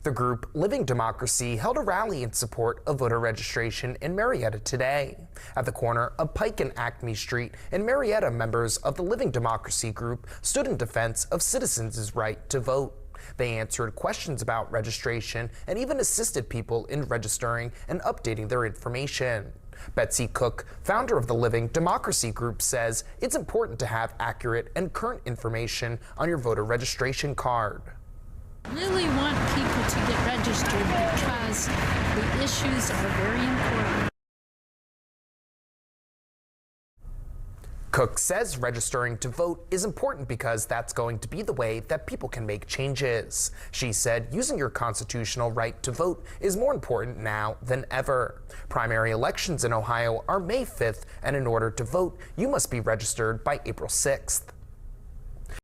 The group Living Democracy held a rally in support of voter registration in Marietta today. At the corner of Pike and Acme Street in Marietta, members of the Living Democracy group stood in defense of citizens' right to vote. They answered questions about registration and even assisted people in registering and updating their information. Betsy Cook, founder of the Living Democracy group, says it's important to have accurate and current information on your voter registration card. Really want people to get registered because the issues are very important. Cook says registering to vote is important because that's going to be the way that people can make changes. She said using your constitutional right to vote is more important now than ever. Primary elections in Ohio are May 5th, and in order to vote, you must be registered by April 6th.